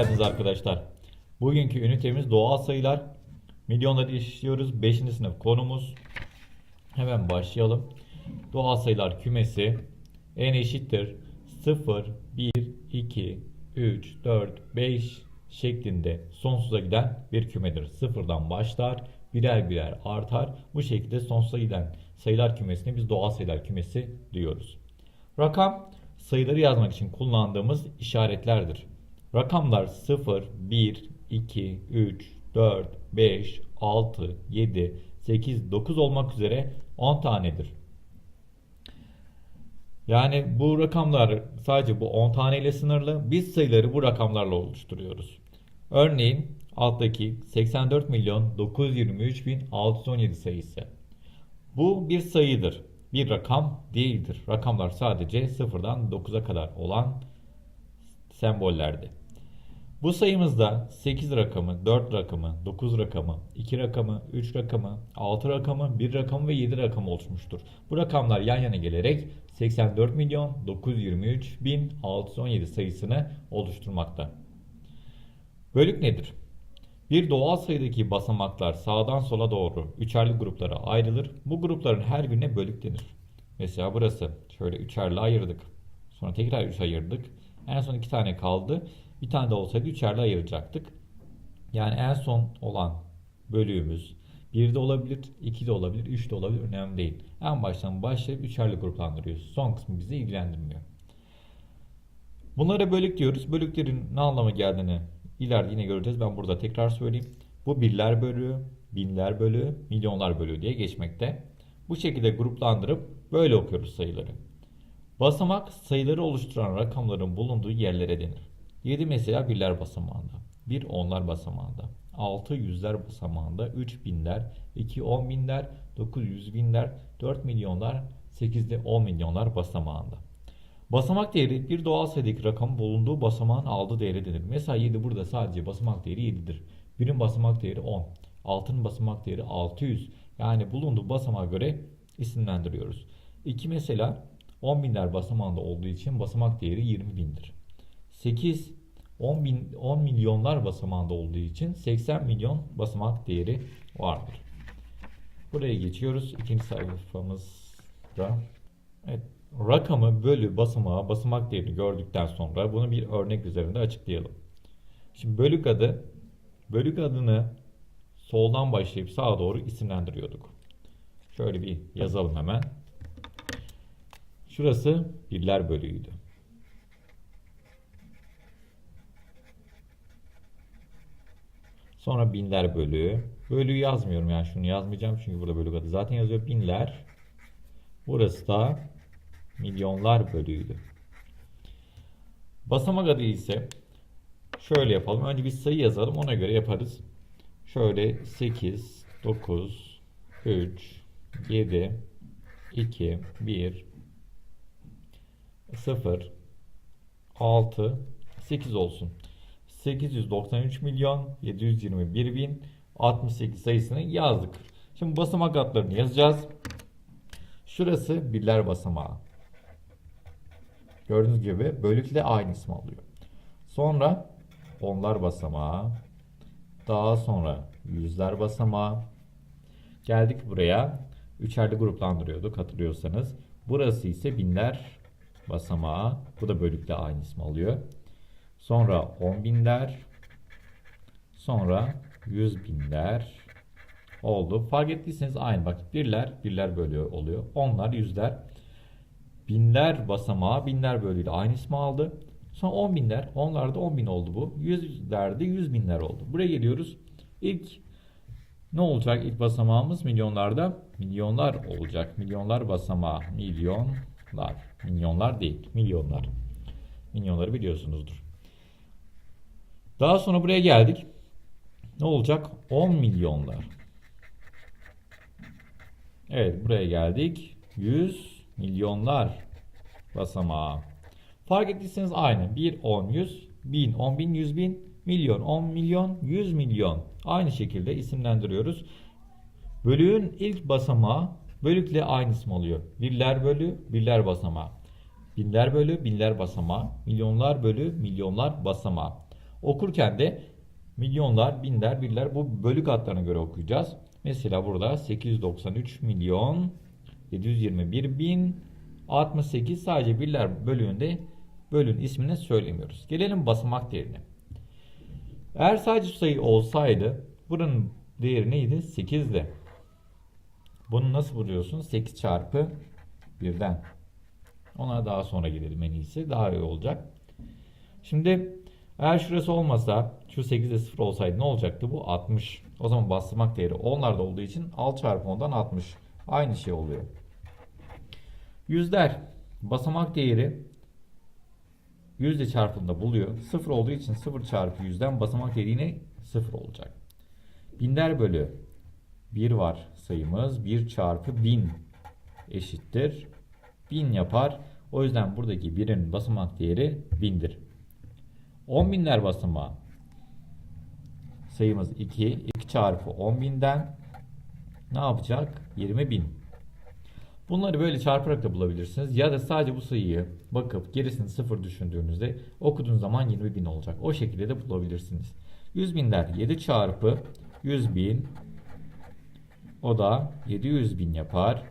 geldiniz arkadaşlar. Bugünkü ünitemiz doğal sayılar. Milyonları işliyoruz. 5. sınıf konumuz. Hemen başlayalım. Doğal sayılar kümesi n eşittir 0, 1, 2, 3, 4, 5 şeklinde sonsuza giden bir kümedir. Sıfırdan başlar, birer birer artar. Bu şekilde sonsuza giden sayılar kümesine biz doğal sayılar kümesi diyoruz. Rakam, sayıları yazmak için kullandığımız işaretlerdir. Rakamlar 0, 1, 2, 3, 4, 5, 6, 7, 8, 9 olmak üzere 10 tanedir. Yani bu rakamlar sadece bu 10 taneyle sınırlı. Biz sayıları bu rakamlarla oluşturuyoruz. Örneğin alttaki 84 milyon 923 bin 617 sayısı. Bu bir sayıdır. Bir rakam değildir. Rakamlar sadece 0'dan 9'a kadar olan sembollerdi. Bu sayımızda 8 rakamı, 4 rakamı, 9 rakamı, 2 rakamı, 3 rakamı, 6 rakamı, 1 rakamı ve 7 rakamı oluşmuştur. Bu rakamlar yan yana gelerek 84 milyon 923 bin 617 sayısını oluşturmakta. Bölük nedir? Bir doğal sayıdaki basamaklar sağdan sola doğru üçerli gruplara ayrılır. Bu grupların her birine bölük denir. Mesela burası şöyle üçerli ayırdık. Sonra tekrar üç ayırdık. En son 2 tane kaldı. Bir tane de olsaydı üçerli ayıracaktık. Yani en son olan bölüğümüz 1 de olabilir, 2 de olabilir, 3 de olabilir. Önemli değil. En baştan başlayıp üçerli gruplandırıyoruz. Son kısmı bizi ilgilendirmiyor. Bunlara bölük diyoruz. Bölüklerin ne anlama geldiğini İleride yine göreceğiz. Ben burada tekrar söyleyeyim. Bu birler bölüğü, binler bölüğü, milyonlar bölüğü diye geçmekte. Bu şekilde gruplandırıp böyle okuyoruz sayıları. Basamak sayıları oluşturan rakamların bulunduğu yerlere denir. 7 mesela birler basamağında, 1 onlar basamağında, 6 yüzler basamağında, 3 binler, 2 10 binler, 9 yüz binler, 4 milyonlar, 8 de 10 milyonlar basamağında. Basamak değeri bir doğal sayıdaki rakamın bulunduğu basamağın aldığı değeri denir. Mesela 7 burada sadece basamak değeri 7'dir. 1'in basamak değeri 10. 6'nın basamak değeri 600. Yani bulunduğu basamağa göre isimlendiriyoruz. 2 mesela 10 binler basamağında olduğu için basamak değeri 20 bindir. 8 10 milyonlar basamağında olduğu için 80 milyon basamak değeri vardır. Buraya geçiyoruz. İkinci sayfamızda. Evet. Rakamı bölü basamağa basamak değerini gördükten sonra bunu bir örnek üzerinde açıklayalım. Şimdi bölük adını soldan başlayıp sağa doğru isimlendiriyorduk. Şöyle bir yazalım hemen. Şurası birler bölüğüydü. Sonra binler bölüğü. Bölüğü yazmıyorum, yani şunu yazmayacağım çünkü burada bölük adı zaten yazıyor, binler. Burası da milyonlar bölüğüydü. Basamak adı ise şöyle yapalım. Önce bir sayı yazalım, ona göre yaparız. Şöyle 8, 9, 3, 7, 2, 1, 0, 6, 8 olsun. 893 milyon 721 bin 68 sayısını yazdık. Şimdi basamak adlarını yazacağız. Şurası birler basamağı. Gördüğünüz gibi bölükle aynı ismi alıyor. Sonra onlar basamağı. Daha sonra yüzler basamağı. Geldik buraya. Üçerli gruplandırıyorduk hatırlıyorsanız. Burası ise binler basamağı. Bu da bölükle aynı ismi alıyor. Sonra 10 binler. Sonra 100 binler oldu. Fark ettiyseniz aynı. Bak birler bölüyor oluyor. Onlar yüzler. Binler basamağı binler bölüyle aynı ismi aldı. Sonra 10 binler. Onlarda 10 bin oldu bu. Yüzlerde 100 binler oldu. Buraya geliyoruz. İlk ne olacak? İlk basamağımız milyonlarda milyonlar olacak. Milyonlar basamağı. Milyonlar. Milyonlar değil. Milyonlar. Milyonları biliyorsunuzdur. Daha sonra buraya geldik. Ne olacak? 10 milyonlar. Evet, buraya geldik. 100 milyonlar basamağı. Fark ettiyseniz aynı. 1, 10, 100, 1000, 10 bin, 100 bin, milyon, 10 milyon, 100 milyon. Aynı şekilde isimlendiriyoruz. Bölüğün ilk basamağı bölükle aynı isim alıyor. Birler bölü birler basamağı. Binler bölü binler basamağı. Milyonlar bölü milyonlar basamağı. Okurken de milyonlar, binler, birler bu bölük hatlarına göre okuyacağız. Mesela burada 893 milyon 721 bin 68 sadece birler bölüğünde bölün ismini söylemiyoruz. Gelelim basamak değerine. Eğer sadece sayı olsaydı buranın değeri neydi? 8'di. Bunu nasıl buluyorsun? 8 çarpı 1'den. Ona daha sonra girelim en iyisi. Daha iyi olacak. Şimdi eğer şurası olmasa şu 8'de 0 olsaydı ne olacaktı? Bu 60. O zaman basamak değeri onlarda olduğu için 6 çarpı 10'dan 60. Aynı şey oluyor. Yüzler basamak değeri yüzle çarpımında buluyor. 0 olduğu için 0 çarpı 100'den basamak değeri yine 0 olacak. Binler bölü 1 var sayımız. 1 çarpı 1000 eşittir 1000 yapar. O yüzden buradaki 1'in basamak değeri 1000'dir. 10 binler basamağı sayımız 2. 2 çarpı 10 binden ne yapacak? 20 bin. Bunları böyle çarparak da bulabilirsiniz. Ya da sadece bu sayıyı bakıp gerisini 0 düşündüğünüzde okuduğunuz zaman 20 bin olacak. O şekilde de bulabilirsiniz. 100 binler 7 çarpı 100 bin. O da 700 bin yapar.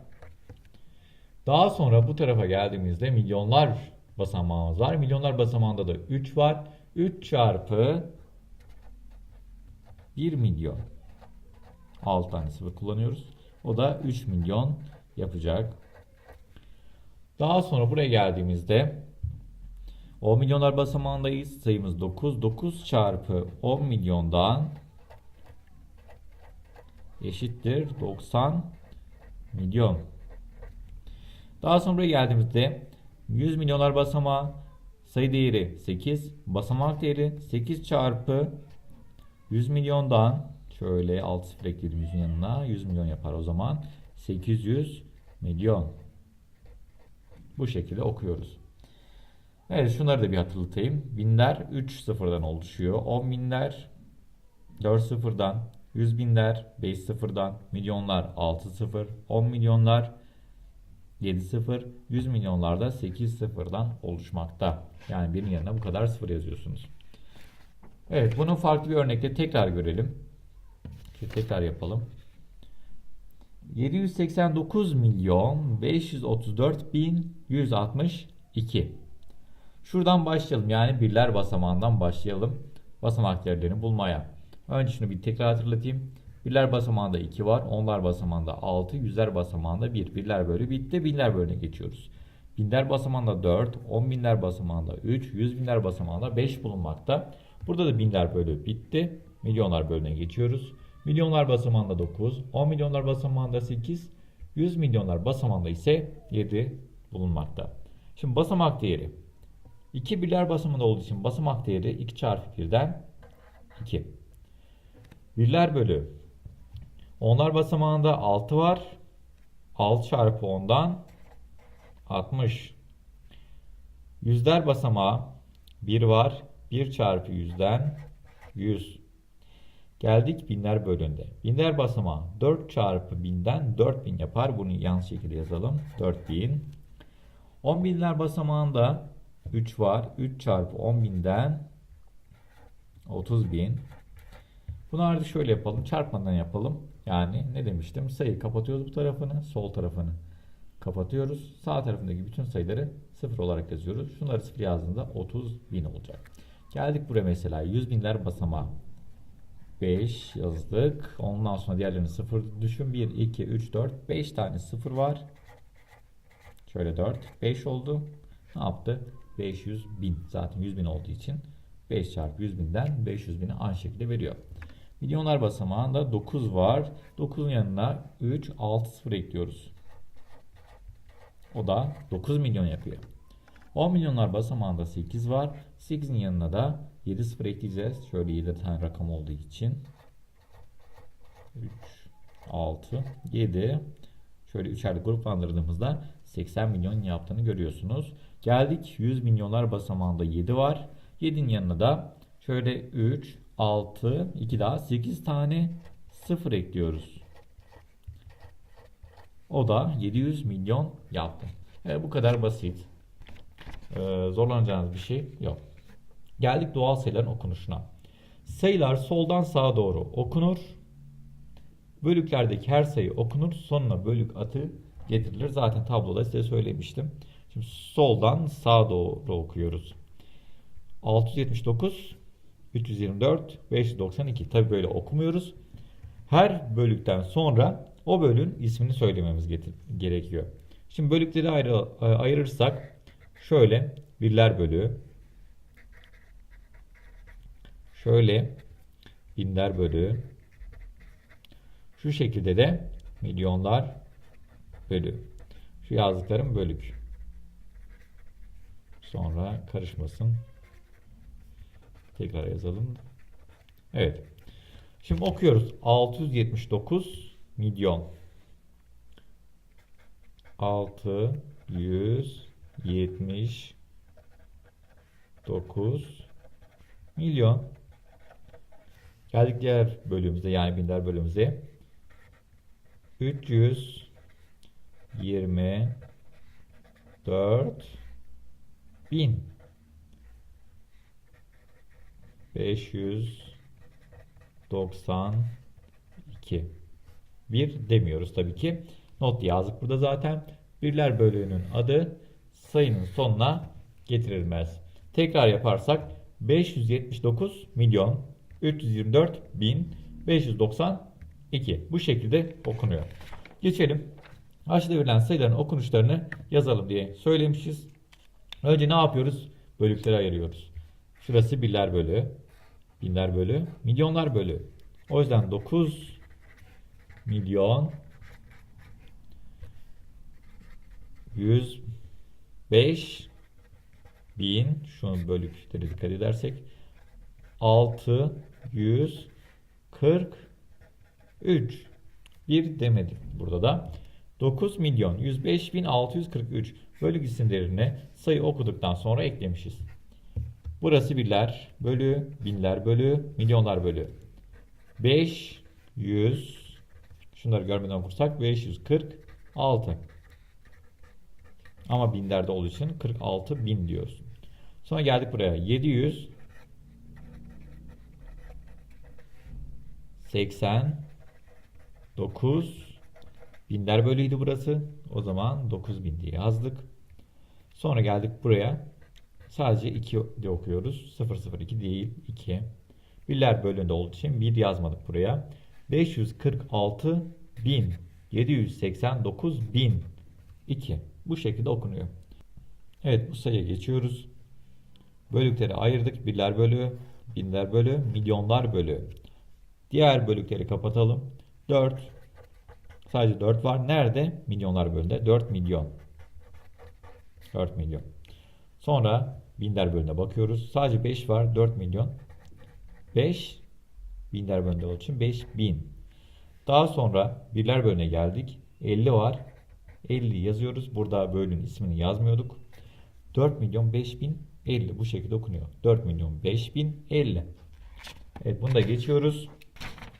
Daha sonra bu tarafa geldiğimizde milyonlar basamağımız var. Milyonlar basamağında da 3 var. 3 çarpı 1 milyon. 6 tane sıfır kullanıyoruz. O da 3 milyon yapacak. Daha sonra buraya geldiğimizde 10 milyonlar basamağındayız. Sayımız 9. 9 çarpı 10 milyondan eşittir 90 milyon. Daha sonra buraya geldiğimizde 100 milyonlar basamağı sayı değeri 8. Basamak değeri 8 çarpı 100 milyondan şöyle 6 sıfır ekledim 100'ün yanına 100 milyon yapar o zaman 800 milyon. Bu şekilde okuyoruz. Evet şunları da bir hatırlatayım. Binler 3 sıfırdan oluşuyor. 10 binler 4 sıfırdan, 100 binler 5 sıfırdan, milyonlar 6 sıfır, 10 milyonlar 7 sıfır, 100 milyonlar da 8 sıfırdan oluşmakta. Yani birinin yanına bu kadar sıfır yazıyorsunuz. Evet bunu farklı bir örnekle tekrar görelim. Tekrar yapalım. 789 milyon 534 bin 162. Şuradan başlayalım. Yani birler basamağından başlayalım. Basamak değerlerini bulmaya. Önce şunu bir tekrar hatırlatayım. Birler basamağında 2 var. Onlar basamağında 6. Yüzler basamağında 1. Birler bölü bitti. Binler bölüne geçiyoruz. Binler basamağında 4. 10 binler basamağında 3. 100 binler basamağında 5 bulunmakta. Burada da binler bölü bitti. Milyonlar bölüne geçiyoruz. Milyonlar basamağında 9. 10 milyonlar basamağında 8. 100 milyonlar basamağında ise 7 bulunmakta. Şimdi basamak değeri. 2 birler basamağında olduğu için basamak değeri 2 çarpı 1'den 2. Birler bölü. Onlar basamağında 6 var. 6 çarpı 10'dan 60. Yüzler basamağı 1 var. 1 çarpı 100'den 100. Geldik binler bölüğünde. Binler basamağı 4 çarpı 1000'den 4000 yapar. Bunu yanlış şekilde yazalım. 4000. 10 binler basamağında 3 var. 3 çarpı 10 binden 30 bin. Bunu artık şöyle yapalım. Çarpmadan yapalım. Yani ne demiştim? Sayıyı kapatıyoruz bu tarafını. Sol tarafını kapatıyoruz. Sağ tarafındaki bütün sayıları 0 olarak yazıyoruz. Şunları 0 yazdığında 30 bin olacak. Geldik buraya mesela 100 binler basamağı. 5 yazdık. Ondan sonra diğerlerini 0 düşün. 1, 2, 3, 4, 5 tane 0 var. Şöyle 4, 5 oldu. Ne yaptı? 500 bin. Zaten 100 bin olduğu için 5 çarpı 100 binden 500 bini aynı şekilde veriyor. Milyonlar basamağında 9 var. 9'un yanına 3, 6 sıfır ekliyoruz. O da 9 milyon yapıyor. 10 milyonlar basamağında 8 var. 8'in yanına da 7 sıfır ekleyeceğiz. Şöyle 7 tane rakam olduğu için. 3, 6, 7. Şöyle üçerli gruplandırdığımızda 80 milyon yaptığını görüyorsunuz. Geldik 100 milyonlar basamağında 7 var. 7'nin yanına da şöyle 3, 6, 2 daha 8 tane 0 ekliyoruz. O da 700 milyon yaptı. Bu kadar basit. Zorlanacağınız bir şey yok. Geldik doğal sayıların okunuşuna. Sayılar soldan sağa doğru okunur. Bölüklerdeki her sayı okunur. Sonuna bölük atı getirilir. Zaten tabloda size söylemiştim. Şimdi soldan sağa doğru okuyoruz. 679, 324, 592. Tabi böyle okumuyoruz. Her bölükten sonra o bölüğün ismini söylememiz gerekiyor. Şimdi bölükleri ayırırsak şöyle birler bölüğü, şöyle binler bölüğü, şu şekilde de milyonlar bölüğü. Şu yazdıklarım bölük. Sonra karışmasın. Tekrar yazalım. Evet. Şimdi okuyoruz. 679 milyon. 679 milyon. Geldik diğer bölümümüze, yani binler bölümümüze. 324 bin. 592. Bir demiyoruz tabii ki. Not yazdık burada zaten. Birler bölüğünün adı sayının sonuna getirilmez. Tekrar yaparsak 579 milyon 324 bin 592. Bu şekilde okunuyor. Geçelim. Aşağıda verilen sayıların okunuşlarını yazalım diye söylemişiz. Önce ne yapıyoruz? Bölüklere ayırıyoruz. Şurası birler bölüğü, binler bölüğü, milyonlar bölüğü. O yüzden 9 milyon 105 bin, şunun bölükleri dikkat edersek 643. Bir demedik burada da. 9 milyon 105 bin 643 bölük isimlerine sayı okuduktan sonra eklemişiz. Burası birler bölüğü, binler bölüğü, milyonlar bölüğü. 500, şunları görmeden okursak 546. Ama binlerde olduğu için 46 bin diyoruz. Sonra geldik buraya. 789 binler bölüydü burası. O zaman 9000 diye yazdık. Sonra geldik buraya. Sadece 2 diye okuyoruz. 002 değil 2. Birler bölüğünde olduğu için 1 yazmadık buraya. 546 bin 789 bin 2. Bu şekilde okunuyor. Evet, bu sayıya geçiyoruz. Bölükleri ayırdık. Birler bölüğü, binler bölüğü, milyonlar bölüğü. Diğer bölükleri kapatalım. 4. Sadece 4 var. Nerede? Milyonlar bölüğünde. 4 milyon. 4 milyon. Sonra binler bölüğüne bakıyoruz. Sadece 5 var. 4 milyon. 5 binler bölüğünde olduğu için 5000. Daha sonra birler bölüğüne geldik. 50 var. 50 yazıyoruz. Burada bölüğün ismini yazmıyorduk. 4 milyon 5000 50 bu şekilde okunuyor. 4 milyon 5000 50. Evet, bunu da geçiyoruz.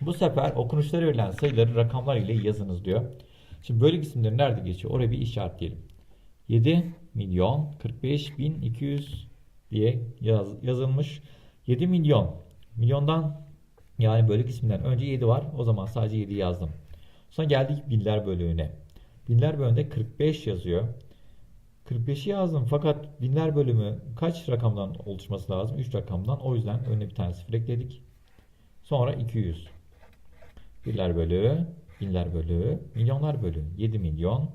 Bu sefer okunuşları verilen sayıları rakamlar ile yazınız diyor. Şimdi bölük isimleri nerede geçiyor? Oraya bir işaretleyelim. 7 milyon 45 bin 200 diye yazılmış. 7 milyon. Milyondan, yani bölük isminden önce 7 var. O zaman sadece 7 yazdım. Sonra geldik binler bölüğüne. Binler bölümünde 45 yazıyor. 45'i yazdım fakat binler bölümü kaç rakamdan oluşması lazım? 3 rakamdan. O yüzden önüne bir tane sıfır ekledik. Sonra 200. Birler bölüğü, binler bölüğü, milyonlar bölüğü. 7 milyon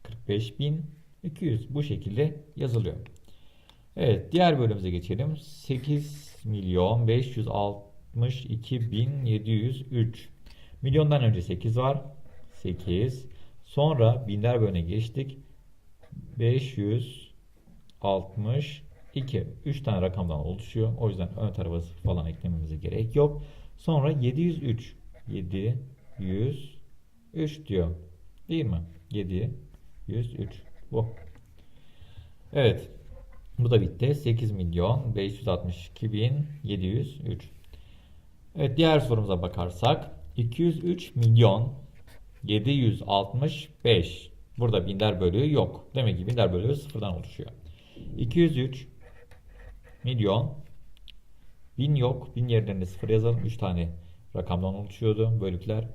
45 bin 200. Bu şekilde yazılıyor. Evet, diğer bölümümüze geçelim. 8 milyon 562 bin 703. Milyondan önce 8 var. 8. Sonra binler bölüğüne geçtik. 562. 3 tane rakamdan oluşuyor. O yüzden ön tarafa falan eklememize gerek yok. Sonra 703. 703 diyor. Değil mi? 703. Bu. Evet. Bu da bitti. 8 milyon 562 bin 703. Evet, diğer sorumuza bakarsak 203 milyon 765. Burada binler bölüğü yok. Demek ki binler bölüğü sıfırdan oluşuyor. 203 milyon 1000 yok. 1000 yerlerine 0 yazalım. 3 tane rakamdan oluşuyordu bölükler.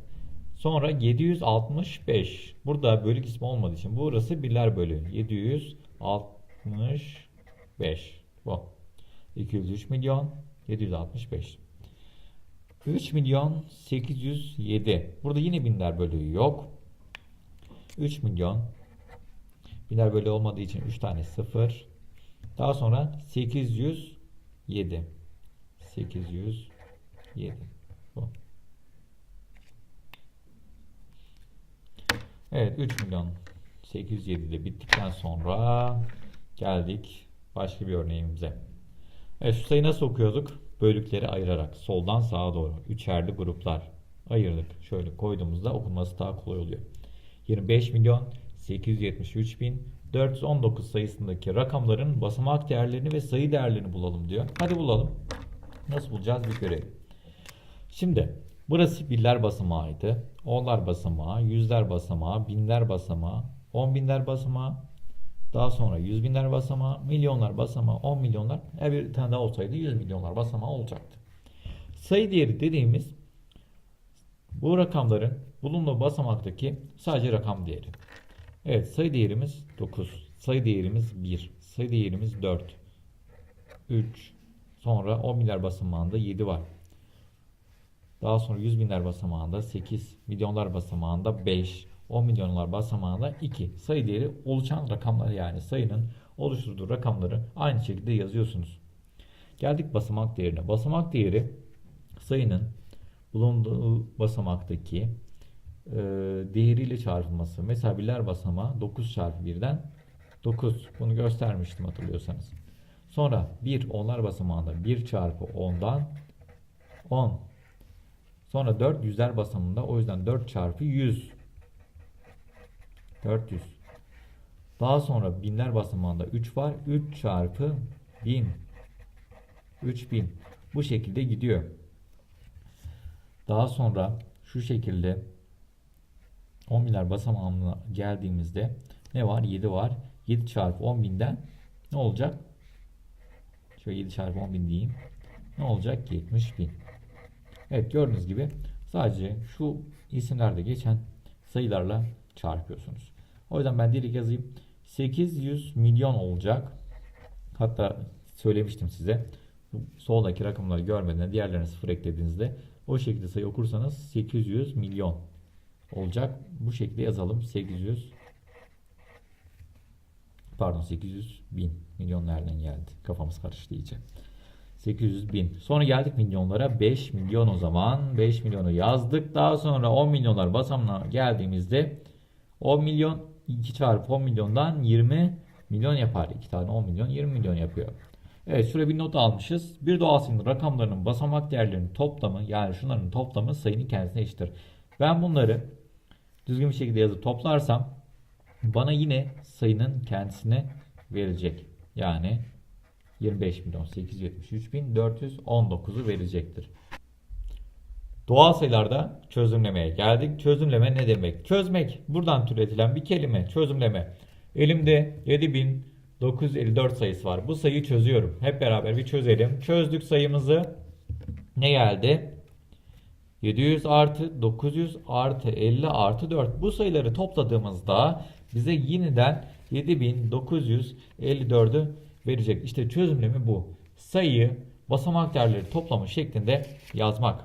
Sonra 765. Burada bölük ismi olmadığı için burası birler bölü. 765. Bu. 203 milyon 765. 3 milyon 807. Burada yine binler bölüğü yok. 3 milyon. Binler bölüğü olmadığı için 3 tane 0. Daha sonra 807. 807. Bu. Evet, 3 milyon 807'de bittikten sonra geldik başka bir örneğimize. Evet, şu sayıyı nasıl okuyorduk? Bölükleri ayırarak soldan sağa doğru üçerli gruplar ayırdık. Şöyle koyduğumuzda okunması daha kolay oluyor. 25 milyon 873 bin 419 sayısındaki rakamların basamak değerlerini ve sayı değerlerini bulalım diyor. Hadi bulalım. Nasıl bulacağız bir görelim. Şimdi burası birler basamağıydı. Onlar basamağı, yüzler basamağı, binler basamağı, 10 binler basamağı, daha sonra 100 binler basamağı, milyonlar basamağı, 10 milyonlar. Her bir tane daha olsaydı 100 milyonlar basamağı olacaktı. Sayı değeri dediğimiz bu rakamların bulunduğu basamaktaki sadece rakam değeri. Evet, sayı değerimiz 9, sayı değerimiz 1, sayı değerimiz 4, 3, sonra 10 binler basamağında 7 var. Daha sonra 100 binler basamağında 8, milyonlar basamağında 5, 10 milyonlar basamağında 2. Sayı değeri oluşan rakamlar, yani sayının oluşturduğu rakamları aynı şekilde yazıyorsunuz. Geldik basamak değerine. Basamak değeri sayının bulunduğu basamaktaki değeriyle çarpılması. Mesela birler basamağı 9 çarpı 1'den 9. Bunu göstermiştim hatırlıyorsanız. Sonra 1 onlar basamağında 1 çarpı 10'dan 10. Sonra 4 yüzler basamında, o yüzden 4 çarpı 100. 400. Daha sonra binler basamağında 3 var. 3 çarpı 1000. 3000. Bu şekilde gidiyor. Daha sonra şu şekilde 10 binler basamağına geldiğimizde ne var? 7 var. 7 çarpı 10 binden ne olacak? Şöyle 7 çarpı 10 bin diyeyim. Ne olacak? 70 bin. Evet, gördüğünüz gibi sadece şu isimlerde geçen sayılarla çarpıyorsunuz. O yüzden ben direkt yazayım. 800 milyon olacak. Hatta söylemiştim size. Soldaki rakamları görmeden diğerlerine sıfır eklediğinizde o şekilde sayı okursanız 800 milyon olacak. Bu şekilde yazalım. 800 bin. Milyon nereden geldi? Kafamız karıştı iyice. 800 bin. Sonra geldik milyonlara. 5 milyon o zaman. 5 milyonu yazdık. Daha sonra 10 milyonlar basamağına geldiğimizde 10 milyon 2 çarpı 10 milyondan 20 milyon yapar. 2 tane 10 milyon 20 milyon yapıyor. Evet, şuraya bir not almışız. Bir doğal sayının rakamlarının basamak değerlerinin toplamı, yani şunların toplamı sayının kendisine eşittir. Ben bunları düzgün bir şekilde yazıp toplarsam bana yine sayının kendisine verecek. Yani 25 milyon 873 bin 419'u verecektir. Doğal sayılarda çözümlemeye geldik. Çözümleme ne demek? Çözmek. Buradan türetilen bir kelime. Çözümleme. Elimde 7954 sayısı var. Bu sayıyı çözüyorum. Hep beraber bir çözelim. Çözdük sayımızı. Ne geldi? 700 artı 900 artı 50 artı 4. Bu sayıları topladığımızda bize yeniden 7954'ü verecek. İşte çözümlemi bu. Sayıyı basamak değerleri toplamı şeklinde yazmak.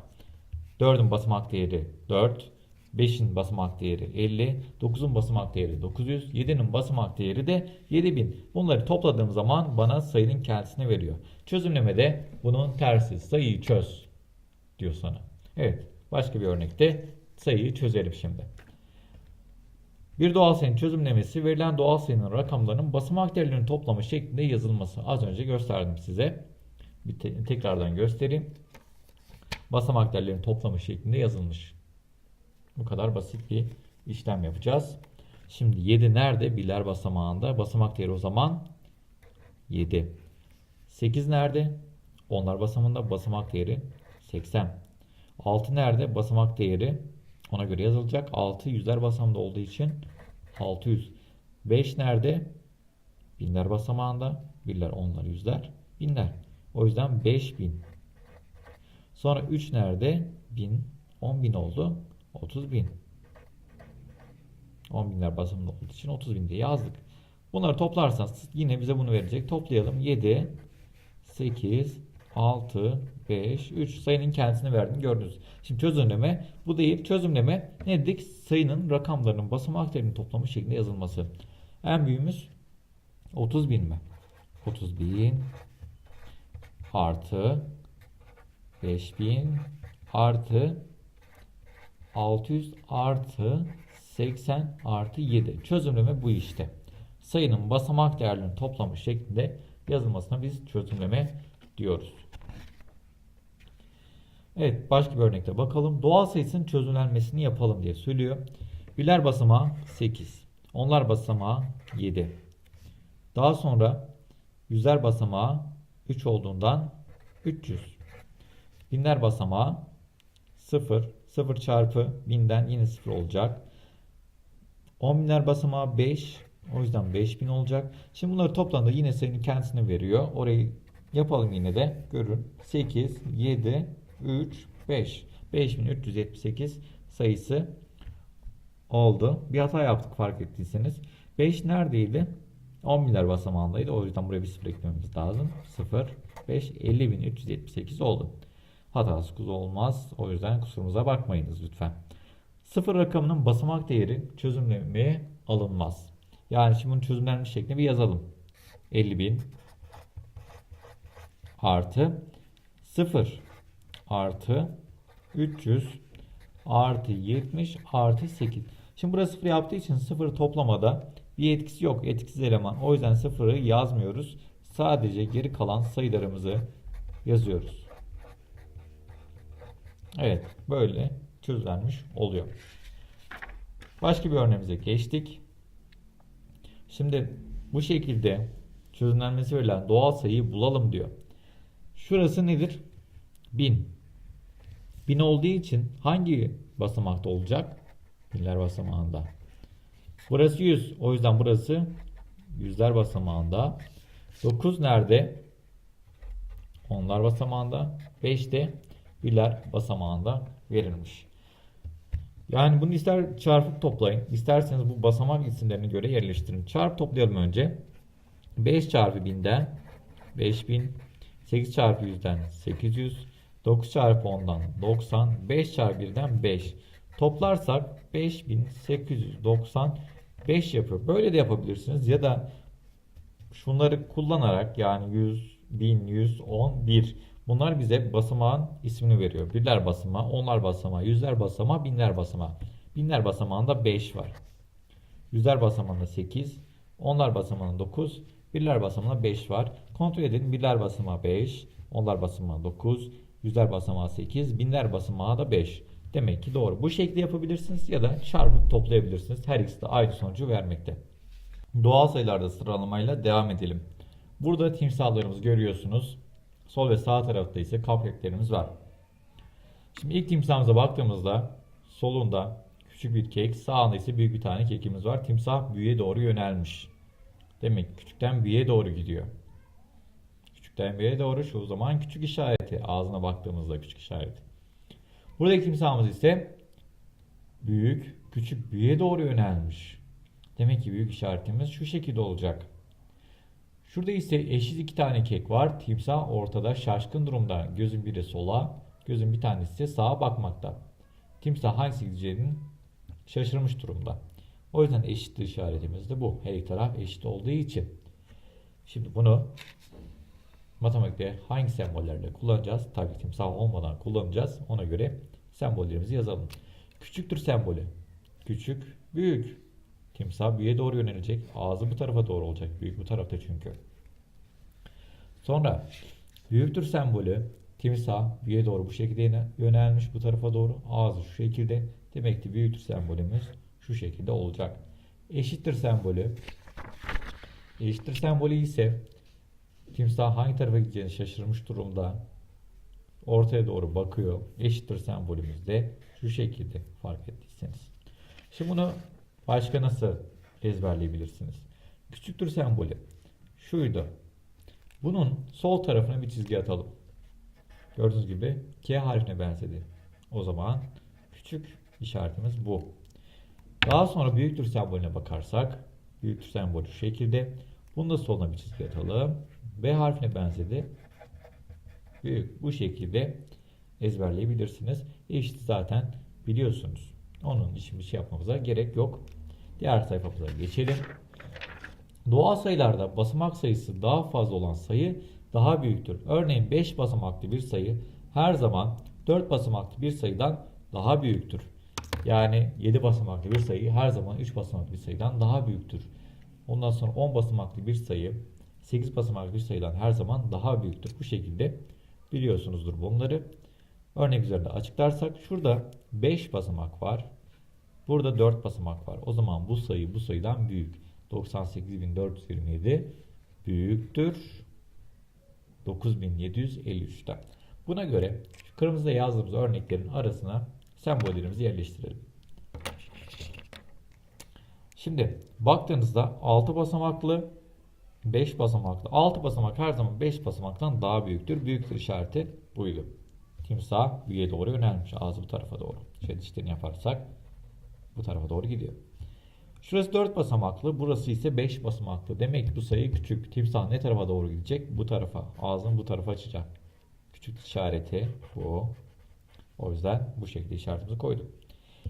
4'ün basamak değeri 4, 5'in basamak değeri 50, 9'un basamak değeri 900, 7'nin basamak değeri de 7000. Bunları topladığım zaman bana sayının kendisini veriyor. Çözümlemede bunun tersi. Sayıyı çöz diyor sana. Evet, başka bir örnekte sayıyı çözelim şimdi. Bir doğal sayının çözümlemesi verilen doğal sayının rakamlarının basamak değerlerinin toplamı şeklinde yazılması. Az önce gösterdim size. Bir tekrardan göstereyim. Basamak değerlerinin toplamı şeklinde yazılmış. Bu kadar basit bir işlem yapacağız. Şimdi 7 nerede? Birler basamağında. Basamak değeri o zaman 7. 8 nerede? Onlar basamağında. Basamak değeri 80. 6 nerede? Basamak değeri ona göre yazılacak. 6 yüzler basamağında olduğu için 600. 5 nerede? Binler basamağında. Birler, onlar, yüzler, binler. O yüzden 5000. Sonra 3 nerede? 1000. 10.000 oldu. 30.000. 10 binler basamında olduğu için 30.000 diye yazdık. Bunları toplarsanız yine bize bunu verecek. Toplayalım. 7, 8, 6, 5, 3 sayının kendisini verdiğini gördünüz. Şimdi çözümleme bu değil. Çözümleme ne dedik? Sayının rakamlarının basamak değerinin toplamı şeklinde yazılması. En büyüğümüz 30.000 mi? 30.000 artı 5.000 artı 600 artı 80 artı 7. Çözümleme bu işte. Sayının basamak değerlerinin toplamı şeklinde yazılmasına biz çözümleme diyoruz. Evet, başka bir örnekte bakalım. Doğal sayısının çözümlenmesini yapalım diye söylüyor. Birler basamağı 8. Onlar basamağı 7. Daha sonra yüzler basamağı 3 olduğundan 300. Binler basamağı 0. 0 çarpı 1000'den yine 0 olacak. 10 binler basamağı 5. O yüzden 5000 olacak. Şimdi bunları toplamda yine sayının kendisini veriyor. Orayı yapalım yine de. Görün. 8, 7, 3, 5. 5378 sayısı oldu. Bir hata yaptık fark ettiyseniz. 5 neredeydi? 10 binler basamağındaydı. O yüzden buraya bir 0 eklememiz lazım. 0, 5, 50.378 oldu. Hatasız olmaz. O yüzden kusurumuza bakmayınız lütfen. 0 rakamının basamak değeri çözümlemeye alınmaz. Yani şimdi bunu çözümlenmiş şeklinde bir yazalım. 50.000 artı 0 artı 300 artı 70 artı 8. Şimdi burası 0 yaptığı için 0 toplamada bir etkisi yok. Etkisiz eleman. O yüzden 0'ı yazmıyoruz. Sadece geri kalan sayılarımızı yazıyoruz. Evet, böyle çözülmüş oluyor. Başka bir örneğimize geçtik. Şimdi bu şekilde çözümlenmesi verilen doğal sayıyı bulalım diyor. Şurası nedir? 1000. 1000 olduğu için hangi basamakta olacak? Binler basamağında. Burası 100. O yüzden burası yüzler basamağında. 9 nerede? Onlar basamağında. 5 de birler basamağında verilmiş. Yani bunu ister çarpıp toplayın, isterseniz bu basamak isimlerine göre yerleştirin. Çarp toplayalım önce. 5 çarpı 1000'den 5000, 8 çarpı 100'den 800, 9 çarpı 10'dan 90, 5 çarpı 1'den 5. Toplarsak 5895 yapıyor. Böyle de yapabilirsiniz ya da şunları kullanarak yani 100, 1000, 110, 1. Bunlar bize basamağın ismini veriyor. Birler basamağı, onlar basamağı, yüzler basamağı, binler basamağı. Binler basamağında 5 var. Yüzler basamağında 8, onlar basamağında 9, birler basamağında 5 var. Kontrol edelim. Birler basamağı 5, onlar basamağı 9, yüzler basamağı 8, binler basamağı da 5. Demek ki doğru. Bu şekilde yapabilirsiniz ya da çarpıp toplayabilirsiniz. Her ikisi de aynı sonucu vermekte. Doğal sayılarda sıralamayla devam edelim. Burada timsahlarımızı görüyorsunuz. Sol ve sağ tarafta ise cupcake'lerimiz var. Şimdi ilk timsahımıza baktığımızda solunda küçük bir kek, sağında ise büyük bir tane kekimiz var. Timsah büyüye doğru yönelmiş. Demek ki küçükten büyüğe doğru gidiyor. Küçükten büyüğe doğru şu zaman küçük işareti. Ağzına baktığımızda küçük işareti. Buradaki timsahımız ise büyük, küçük büyüğe doğru yönelmiş. Demek ki büyük işaretimiz şu şekilde olacak. Şurada ise eşit iki tane kek var. Timsah ortada şaşkın durumda. Gözün biri sola, gözün bir tanesi ise sağa bakmakta. Timsah hangisi gideceğini şaşırmış durumda. O yüzden eşit işaretimiz de bu. Her iki taraf eşit olduğu için. Şimdi bunu matematikte hangi sembollerle kullanacağız? Tabii timsah olmadan kullanacağız. Ona göre sembollerimizi yazalım. Küçüktür sembolü. Küçük, büyük. Timsah büyüğe doğru yönelecek. Ağzı bu tarafa doğru olacak. Büyük bu tarafta çünkü. Sonra büyüktür sembolü. Timsah büyüğe doğru bu şekilde yönelmiş bu tarafa doğru. Ağzı şu şekilde. Demek ki büyüktür sembolümüz şu şekilde olacak. Eşittir sembolü. Eşittir sembolü ise timsah hangi tarafa gideceğini şaşırmış durumda. Ortaya doğru bakıyor. Eşittir sembolümüz de şu şekilde fark ettiyseniz. Şimdi bunu başka nasıl ezberleyebilirsiniz? Küçüktür sembolü şuydu. Bunun sol tarafına bir çizgi atalım. Gördüğünüz gibi K harfine benzedi. O zaman küçük işaretimiz bu. Daha sonra büyüktür sembolüne bakarsak, büyüktür sembolü şu şekilde. Bunu da soluna bir çizgi atalım. B harfine benzedi. Büyük. Bu şekilde ezberleyebilirsiniz. Eşit zaten biliyorsunuz. Onun için bir şey yapmamıza gerek yok. Diğer sayfamıza geçelim. Doğal sayılarda basamak sayısı daha fazla olan sayı daha büyüktür. Örneğin 5 basamaklı bir sayı her zaman 4 basamaklı bir sayıdan daha büyüktür. Yani 7 basamaklı bir sayı her zaman 3 basamaklı bir sayıdan daha büyüktür. Ondan sonra 10 basamaklı bir sayı 8 basamaklı bir sayıdan her zaman daha büyüktür. Bu şekilde biliyorsunuzdur bunları. Örnek üzerinde açıklarsak şurada 5 basamak var. Burada 4 basamak var. O zaman bu sayı bu sayıdan büyük. 98.427 büyüktür 9.753'ten. Buna göre şu kırmızıda yazdığımız örneklerin arasına sembollerimizi yerleştirelim. Şimdi baktığınızda 6 basamaklı 5 basamaklı 6 basamak her zaman 5 basamaktan daha büyüktür. Büyüktür işareti buydu. Timsah büyüye doğru yönelmiş. Ağzı bu tarafa doğru. Şöyle dişlerini yaparsak bu tarafa doğru gidiyor. Şurası 4 basamaklı. Burası ise 5 basamaklı. Demek ki bu sayı küçük. Timsah ne tarafa doğru gidecek? Bu tarafa. Ağzını bu tarafa açacak. Küçük işareti bu. O yüzden bu şekilde işaretimizi koyduk.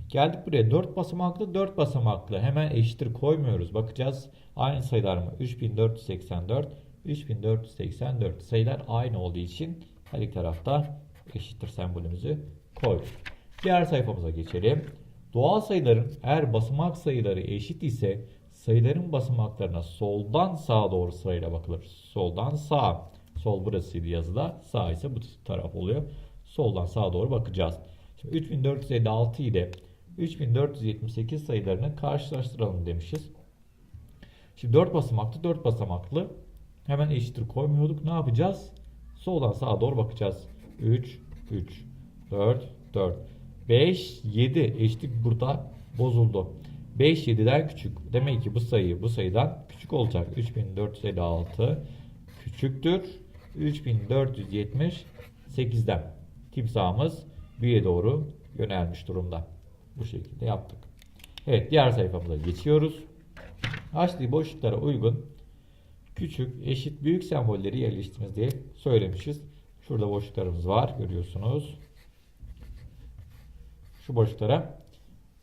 Geldik buraya 4 basamaklı 4 basamaklı. Hemen eşittir koymuyoruz. Bakacağız aynı sayılar mı? 3484 3484 sayılar aynı olduğu için her iki tarafta eşittir sembolümüzü koyduk. Diğer sayfamıza geçelim. Doğal sayıların eğer basamak sayıları eşit ise sayıların basamaklarına soldan sağa doğru sırayla bakılır. Soldan sağa. Sol burasıydı yazıda. Sağ ise bu taraf oluyor. Soldan sağa doğru bakacağız. Şimdi 3456 ile 3478 sayılarını karşılaştıralım demişiz. Şimdi 4 basamaklı 4 basamaklı. Hemen eşittir koymuyorduk. Ne yapacağız? Soldan sağa doğru bakacağız. 3, 3, 4, 4. 5, 7 eşitlik burada bozuldu. 5, 7'den küçük. Demek ki bu sayı bu sayıdan küçük olacak. 3456 küçüktür. 3478'den. Timsahımız büyüye doğru yönelmiş durumda. Bu şekilde yaptık. Evet, diğer sayfamıza geçiyoruz. Açtığı boşluklara uygun küçük, eşit, büyük sembolleri yerleştiriniz diye söylemişiz. Şurada boşluklarımız var. Görüyorsunuz. Şu boşluklara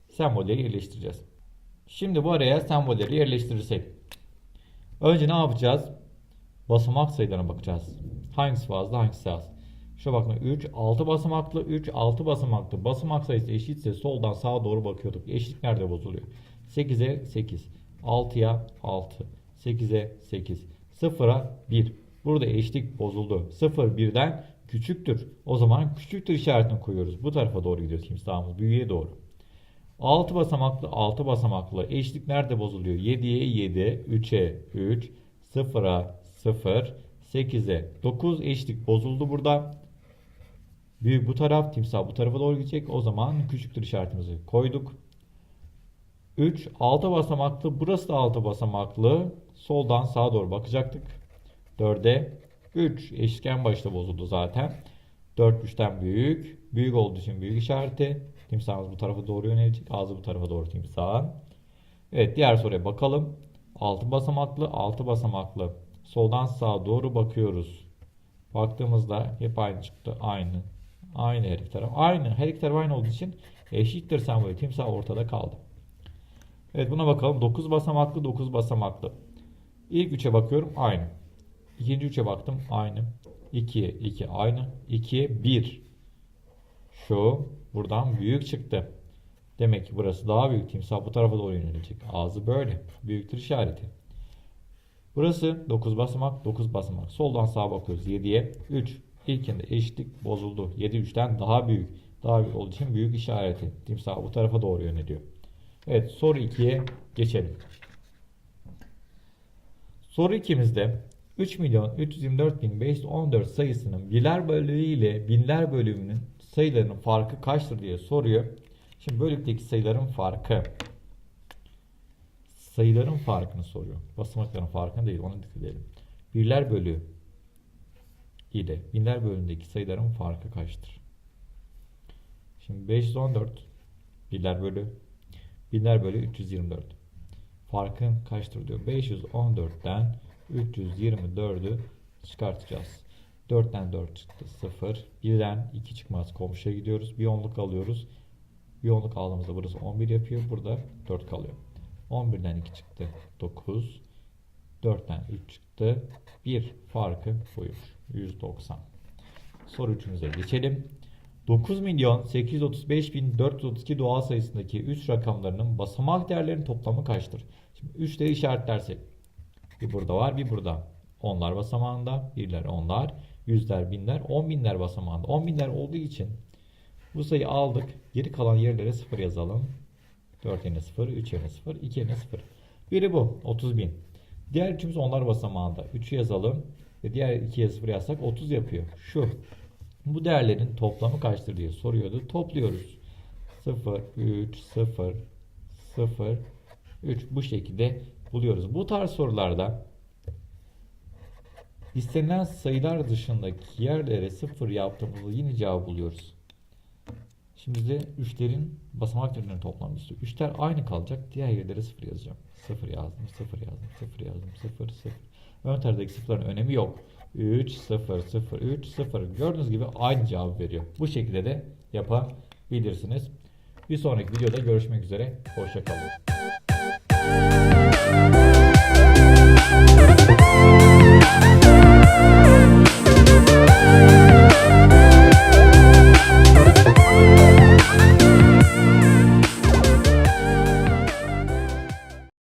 sembolleri yerleştireceğiz. Şimdi bu araya sembolleri yerleştirirsek. Önce ne yapacağız? Basamak sayılarına bakacağız. Hangisi fazla, hangisi az? Şuna bakın 3, 6 basamaklı, 3, 6 basamaklı. Basamak sayısı eşitse soldan sağa doğru bakıyorduk. Eşitlik nerede bozuluyor? 8'e 8, 6'ya 6, 8'e 8, 0'a 1. Burada eşitlik bozuldu. 0 birden küçüktür. O zaman küçüktür işaretini koyuyoruz. Bu tarafa doğru gidiyor timsahımız. Büyüğe doğru. 6 basamaklı 6 basamaklı. Eşitlik nerede bozuluyor? 7'ye 7, 3'e 3, 0'a 0, 8'e 9 eşitlik bozuldu burada. Büyük bu taraf, timsah bu tarafa doğru gidecek. O zaman küçüktür işaretimizi koyduk. 3, 6 basamaklı. Burası da 6 basamaklı. Soldan sağa doğru bakacaktık. 4'e 3. Eşitken başta bozuldu zaten. 4 3'ten büyük. Büyük olduğu için büyük işareti. Timsahımız bu tarafa doğru yönelecek. Ağzı bu tarafa doğru timsahın. Evet, diğer soruya bakalım. 6 basamaklı 6 basamaklı. Soldan sağa doğru bakıyoruz. Baktığımızda hep aynı çıktı. Aynı. Aynı her iki taraf. Aynı. Her iki taraf aynı olduğu için eşittir sembolü. Timsah ortada kaldı. Evet, buna bakalım. 9 basamaklı 9 basamaklı. İlk 3'e bakıyorum. Aynı. İkinci 3'e baktım. Aynı. 2'ye 2 aynı. 2'ye 1. Şu buradan büyük çıktı. Demek ki burası daha büyük. Timsah bu tarafa doğru yönelecek. Ağzı böyle. Büyüktür işareti. Burası 9 basamak 9 basamak. Soldan sağa bakıyoruz. 7'ye 3. İlkinde eşitlik bozuldu. 7 3'ten daha büyük. Daha büyük olduğu için büyük işareti. Timsah bu tarafa doğru yöneliyor. Evet, soru 2'ye geçelim. Soru 2'mizde 3.324.514 sayısının birler bölüğü ile binler bölümünün sayılarının farkı kaçtır diye soruyor. Şimdi bölükteki sayıların farkı. Sayıların farkını soruyor. Basamakların farkını değil, ona dikkat edelim. Birler bölüğü. ile binler bölümündeki sayıların farkı kaçtır? Şimdi 514 binler bölü 324. Farkın kaçtır diyor. 514'ten 324'ü çıkartacağız. 4'ten 4 çıktı 0. 1'den 2 çıkmaz, komşuya gidiyoruz. Bir onluk alıyoruz. Bir onluk aldığımızda burası 11 yapıyor. Burada 4 kalıyor. 11'den 2 çıktı 9. 4'ten 3 çıktı 1. Farkı buyur. 190. Soru 3'ümüze geçelim. 9.835.432 doğal sayısındaki 3 rakamlarının basamak değerlerinin toplamı kaçtır? Şimdi 3'leri işaretlersek. Bir burada var, bir burada. Onlar basamağında, birler onlar, yüzler, binler, 10 binler basamağında. 10 binler olduğu için bu sayıyı aldık. Geri kalan yerlere 0 yazalım. 4 yerine 0, 3 yerine 0, 2 yerine 0. Biri bu, 30.000. Diğer üçümüz onlar basamağında. 3'ü yazalım ve diğer 2'ye 0 yazsak 30 yapıyor. Şu. Bu değerlerin toplamı kaçtır diye soruyordu. Topluyoruz. 0, 3, 0, 0, 3 bu şekilde buluyoruz. Bu tarz sorularda istenilen sayılar dışındaki yerlere 0 yaptığımızda yine cevabı buluyoruz. Şimdi de 3'lerin basamak değerlerinin toplamını istiyor. 3'ler aynı kalacak. Diğer yerlere 0 yazacağım. 0 yazdım, 0 yazdım, 0 yazdım, 0, 0. Ön taraftaki sıfırların önemi yok. 3, 0, 0, 3, 0. Gördüğünüz gibi aynı cevabı veriyor. Bu şekilde de yapabilirsiniz. Bir sonraki videoda görüşmek üzere. Hoşça kalın.